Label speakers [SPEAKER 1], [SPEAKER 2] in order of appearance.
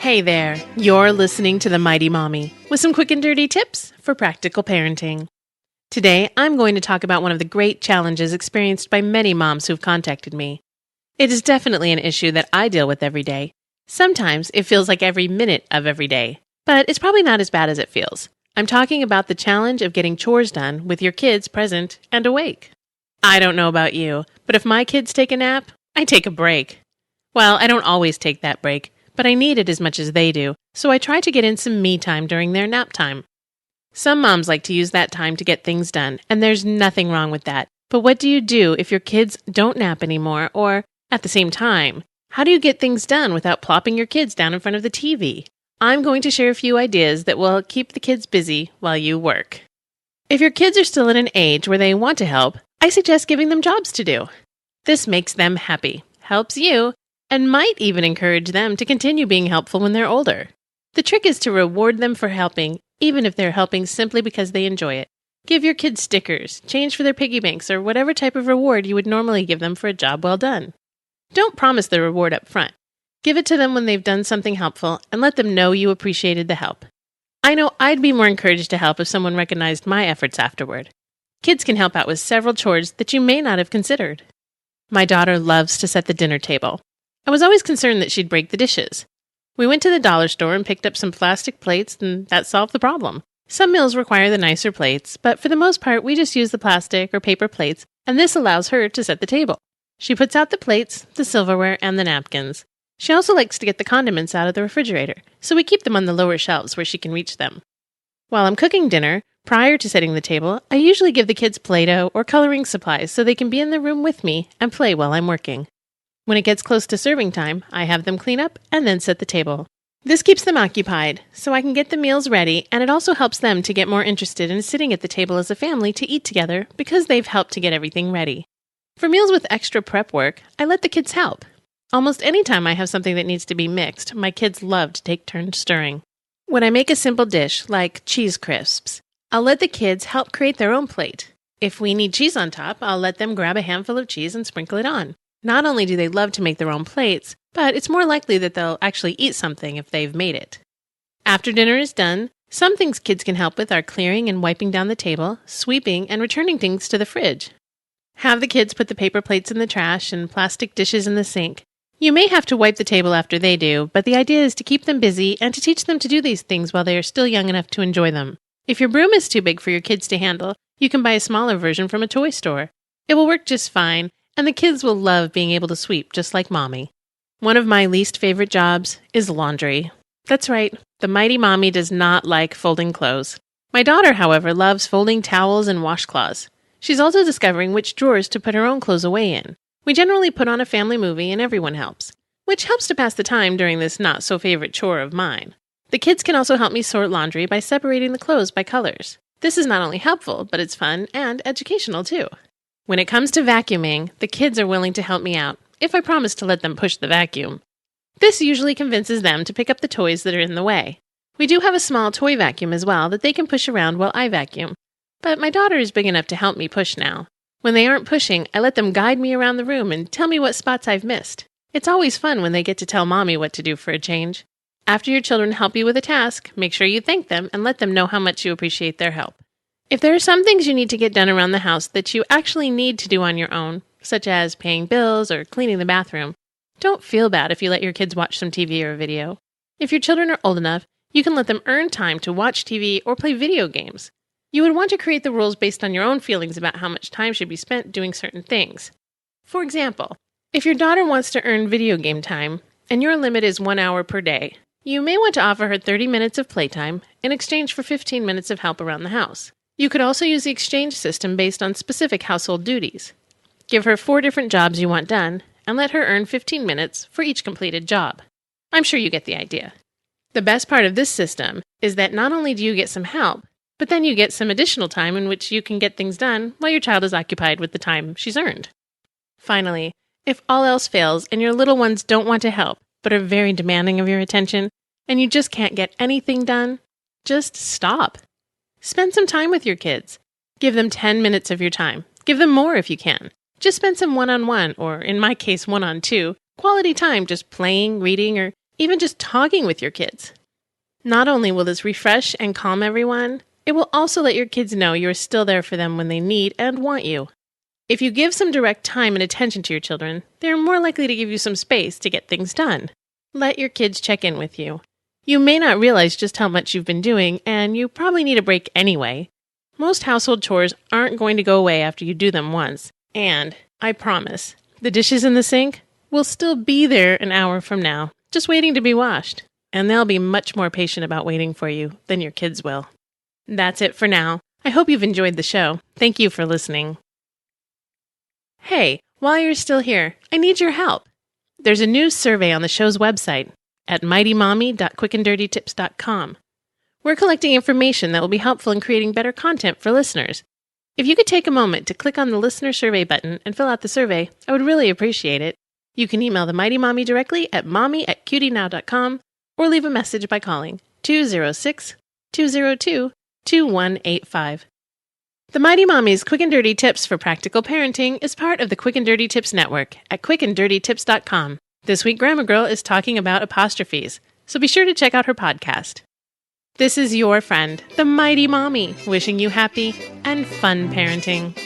[SPEAKER 1] Hey there, you're listening to The Mighty Mommy with some quick and dirty tips for practical parenting. Today, I'm going to talk about one of the great challenges experienced by many moms who've contacted me. It is definitely an issue that I deal with every day. Sometimes it feels like every minute of every day, but it's probably not as bad as it feels. I'm talking about the challenge of getting chores done with your kids present and awake. I don't know about you, but if my kids take a nap, I take a break. Well, I don't always take that break, but I need it as much as they do, so I try to get in some me time during their nap time. Some moms like to use that time to get things done, and there's nothing wrong with that. But what do you do if your kids don't nap anymore, or, at the same time, how do you get things done without plopping your kids down in front of the TV? I'm going to share a few ideas that will keep the kids busy while you work. If your kids are still at an age where they want to help, I suggest giving them jobs to do. This makes them happy, helps you, and might even encourage them to continue being helpful when they're older. The trick is to reward them for helping, even if they're helping simply because they enjoy it. Give your kids stickers, change for their piggy banks, or whatever type of reward you would normally give them for a job well done. Don't promise the reward up front. Give it to them when they've done something helpful, and let them know you appreciated the help. I know I'd be more encouraged to help if someone recognized my efforts afterward. Kids can help out with several chores that you may not have considered. My daughter loves to set the dinner table. I was always concerned that she'd break the dishes. We went to the dollar store and picked up some plastic plates, and that solved the problem. Some meals require the nicer plates, but for the most part, we just use the plastic or paper plates, and this allows her to set the table. She puts out the plates, the silverware, and the napkins. She also likes to get the condiments out of the refrigerator, so we keep them on the lower shelves where she can reach them. While I'm cooking dinner, prior to setting the table, I usually give the kids Play-Doh or coloring supplies so they can be in the room with me and play while I'm working. When it gets close to serving time, I have them clean up and then set the table. This keeps them occupied, so I can get the meals ready, and it also helps them to get more interested in sitting at the table as a family to eat together because they've helped to get everything ready. For meals with extra prep work, I let the kids help. Almost any time I have something that needs to be mixed, my kids love to take turns stirring. When I make a simple dish, like cheese crisps, I'll let the kids help create their own plate. If we need cheese on top, I'll let them grab a handful of cheese and sprinkle it on. Not only do they love to make their own plates, but it's more likely that they'll actually eat something if they've made it. After dinner is done, some things kids can help with are clearing and wiping down the table, sweeping, and returning things to the fridge. Have the kids put the paper plates in the trash and plastic dishes in the sink. You may have to wipe the table after they do, but the idea is to keep them busy and to teach them to do these things while they are still young enough to enjoy them. If your broom is too big for your kids to handle, you can buy a smaller version from a toy store. It will work just fine, and the kids will love being able to sweep just like Mommy. One of my least favorite jobs is laundry. That's right, the mighty Mommy does not like folding clothes. My daughter, however, loves folding towels and washcloths. She's also discovering which drawers to put her own clothes away in. We generally put on a family movie and everyone helps, which helps to pass the time during this not-so-favorite chore of mine. The kids can also help me sort laundry by separating the clothes by colors. This is not only helpful, but it's fun and educational too. When it comes to vacuuming, the kids are willing to help me out, if I promise to let them push the vacuum. This usually convinces them to pick up the toys that are in the way. We do have a small toy vacuum as well that they can push around while I vacuum, but my daughter is big enough to help me push now. When they aren't pushing, I let them guide me around the room and tell me what spots I've missed. It's always fun when they get to tell Mommy what to do for a change. After your children help you with a task, make sure you thank them and let them know how much you appreciate their help. If there are some things you need to get done around the house that you actually need to do on your own, such as paying bills or cleaning the bathroom, don't feel bad if you let your kids watch some TV or a video. If your children are old enough, you can let them earn time to watch TV or play video games. You would want to create the rules based on your own feelings about how much time should be spent doing certain things. For example, if your daughter wants to earn video game time, and your limit is 1 hour per day, you may want to offer her 30 minutes of playtime in exchange for 15 minutes of help around the house. You could also use the exchange system based on specific household duties. Give her 4 different jobs you want done, and let her earn 15 minutes for each completed job. I'm sure you get the idea. The best part of this system is that not only do you get some help, but then you get some additional time in which you can get things done while your child is occupied with the time she's earned. Finally, if all else fails and your little ones don't want to help, but are very demanding of your attention, and you just can't get anything done, just stop. Spend some time with your kids. Give them 10 minutes of your time. Give them more if you can. Just spend some one-on-one, or in my case, one-on-two, quality time just playing, reading, or even just talking with your kids. Not only will this refresh and calm everyone, it will also let your kids know you're still there for them when they need and want you. If you give some direct time and attention to your children, they're more likely to give you some space to get things done. Let your kids check in with you. You may not realize just how much you've been doing, and you probably need a break anyway. Most household chores aren't going to go away after you do them once, and I promise, the dishes in the sink will still be there an hour from now, just waiting to be washed, and they'll be much more patient about waiting for you than your kids will. That's it for now. I hope you've enjoyed the show. Thank you for listening. Hey, while you're still here, I need your help. There's a new survey on the show's website at mightymommy.quickanddirtytips.com. We're collecting information that will be helpful in creating better content for listeners. If you could take a moment to click on the listener survey button and fill out the survey, I would really appreciate it. You can email the Mighty Mommy directly at mommy@cutienow.com or leave a message by calling 206-202-2185. The Mighty Mommy's Quick and Dirty Tips for Practical Parenting is part of the Quick and Dirty Tips Network at quickanddirtytips.com. This week, Grandma Girl is talking about apostrophes, so be sure to check out her podcast. This is your friend, the Mighty Mommy, wishing you happy and fun parenting.